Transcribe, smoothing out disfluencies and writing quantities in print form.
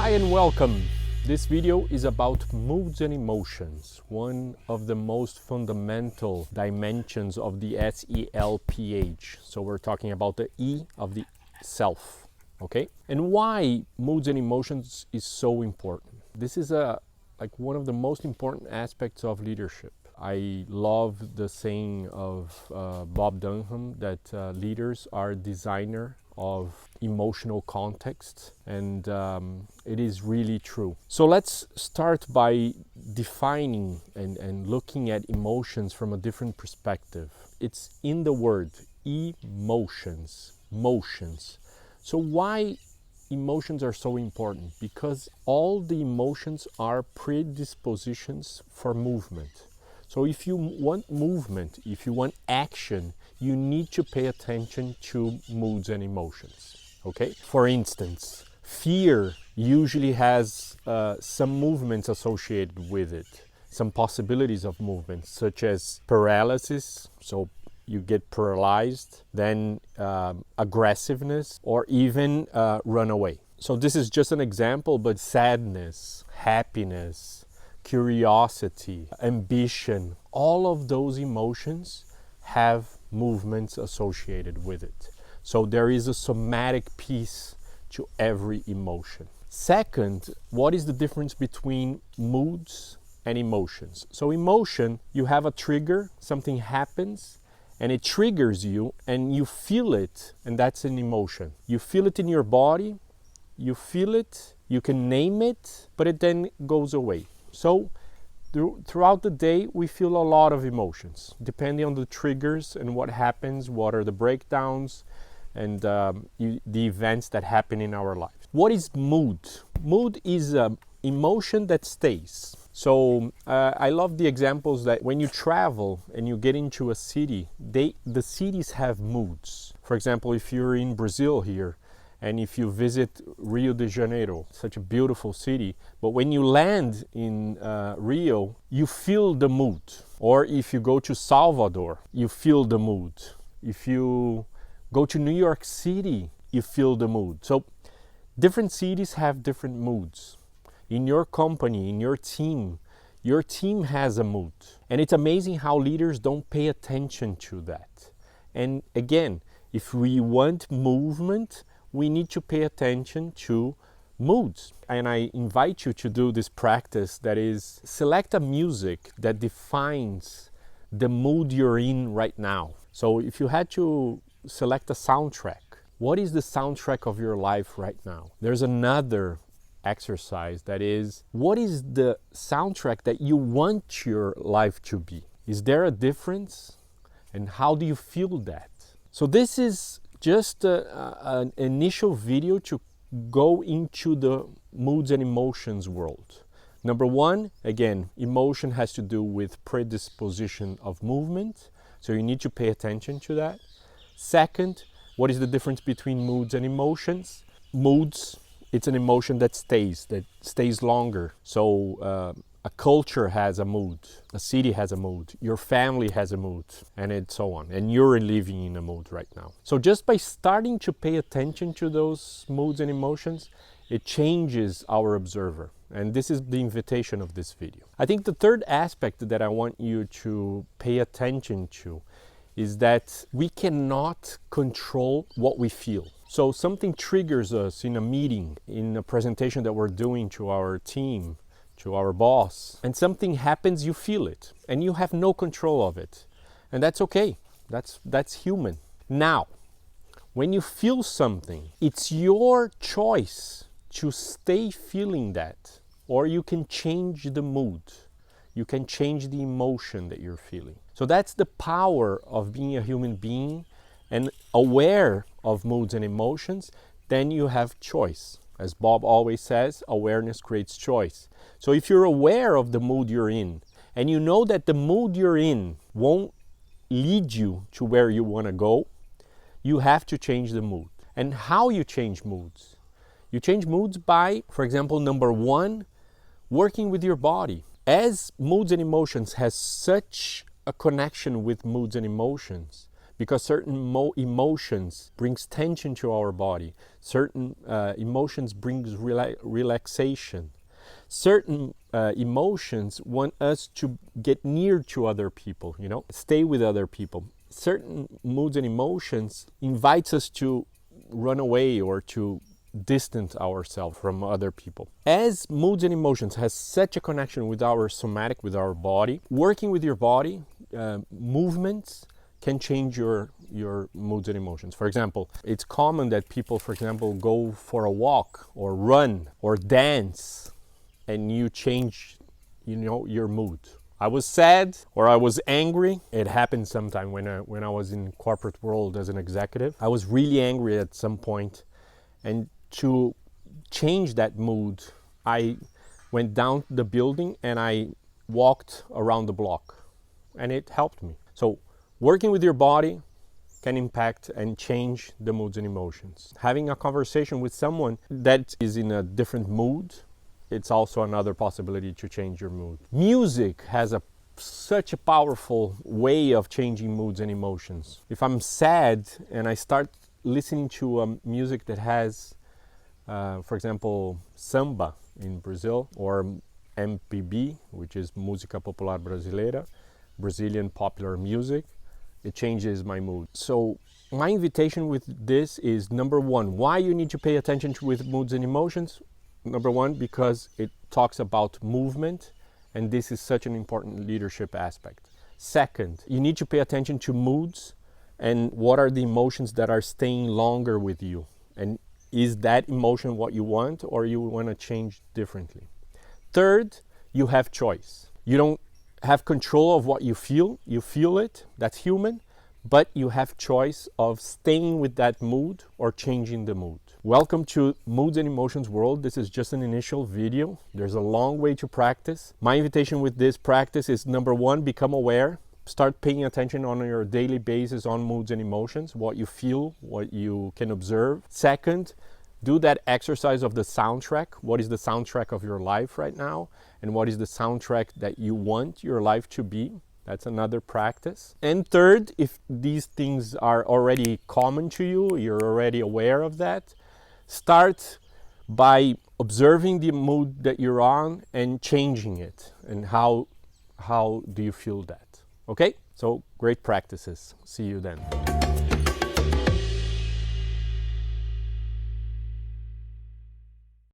Hi and welcome. This video is about moods and emotions, one of the most fundamental dimensions of the SELPH. So we're talking about the E of the self, okay? And why moods and emotions is so important. This is one of the most important aspects of leadership. I love the saying of Bob Dunham that leaders are designer of emotional context, and it is really true. So let's start by defining and looking at emotions from a different perspective. It's in the word emotions, motions. So why emotions are so important? Because all the emotions are predispositions for movement. So if you want movement, if you want action, you need to pay attention to moods and emotions, okay? For instance, fear usually has some movements associated with it, some possibilities of movement, such as paralysis, so you get paralyzed, then aggressiveness, or even run away. So this is just an example, but sadness, happiness, curiosity, ambition, all of those emotions have movements associated with it. So there is a somatic piece to every emotion. Second, what is the difference between moods and emotions? So emotion, you have a trigger, something happens, and it triggers you, and you feel it, and that's an emotion. You feel it in your body, you feel it, you can name it, but it then goes away. So throughout the day, we feel a lot of emotions, depending on the triggers and what happens, what are the breakdowns, and the events that happen in our life. What is mood? Mood is an emotion that stays. So I love the examples that when you travel and you get into a city, the cities have moods. For example, if you're in Brazil here, and if you visit Rio de Janeiro, such a beautiful city, but when you land in Rio, you feel the mood. Or if you go to Salvador, you feel the mood. If you go to New York City, you feel the mood. So different cities have different moods. In your company, in your team has a mood. And it's amazing how leaders don't pay attention to that. And again, if we want movement, we need to pay attention to moods. And I invite you to do this practice, that is, select a music that defines the mood you're in right now. So if you had to select a soundtrack, what is the soundtrack of your life right now? There's another exercise, that is, what is the soundtrack that you want your life to be? Is there a difference? And how do you feel that? So this is just an initial video to go into the moods and emotions world. Number one, again, emotion has to do with predisposition of movement, so you need to pay attention to that. Second, what is the difference between moods and emotions? Moods, it's an emotion that stays longer. So a culture has a mood, a city has a mood, your family has a mood, and so on. And you're living in a mood right now. So just by starting to pay attention to those moods and emotions, it changes our observer. And this is the invitation of this video. I think the third aspect that I want you to pay attention to is that we cannot control what we feel. So something triggers us in a meeting, in a presentation that we're doing to our team, to our boss, and something happens, you feel it, and you have no control of it. And that's okay, that's human. Now, when you feel something, it's your choice to stay feeling that, or you can change the mood. You can change the emotion that you're feeling. So that's the power of being a human being and aware of moods and emotions. Then you have choice. As Bob always says, awareness creates choice. So if you're aware of the mood you're in, and you know that the mood you're in won't lead you to where you want to go, you have to change the mood. And how you change moods? You change moods by, for example, number one, working with your body. As moods and emotions has such a connection with moods and emotions, because certain emotions brings tension to our body. Certain emotions brings relaxation. Certain emotions want us to get near to other people, you know, stay with other people. Certain moods and emotions invites us to run away or to distance ourselves from other people. As moods and emotions has such a connection with our somatic, with our body, working with your body, movements can change your moods and emotions. For example, it's common that people, for example, go for a walk or run or dance, and you change, you know, your mood. I was sad or I was angry. It happened sometime when I was in corporate world as an executive. I was really angry at some point, and to change that mood, I went down the building and I walked around the block, and it helped me. So working with your body can impact and change the moods and emotions. Having a conversation with someone that is in a different mood, it's also another possibility to change your mood. Music has such a powerful way of changing moods and emotions. If I'm sad and I start listening to music that has, for example, samba in Brazil, or MPB, which is Música Popular Brasileira, Brazilian popular music, it changes my mood. So my invitation with this is, number one, why you need to pay attention to with moods and emotions. Number one, because it talks about movement, and this is such an important leadership aspect. Second, you need to pay attention to moods and what are the emotions that are staying longer with you. And is that emotion what you want, or you want to change differently? Third, you have choice. You don't have control of what you feel. You feel it, that's human, but you have choice of staying with that mood or changing the mood. Welcome to Moods and Emotions World. This is just an initial video. There's a long way to practice. My invitation with this practice is, number one, become aware. Start paying attention on your daily basis on moods and emotions, what you feel, what you can observe. Second, do that exercise of the soundtrack. What is the soundtrack of your life right now? And what is the soundtrack that you want your life to be? That's another practice. And third, if these things are already common to you, you're already aware of that, start by observing the mood that you're on and changing it. And how do you feel that? Okay? So great practices. See you then.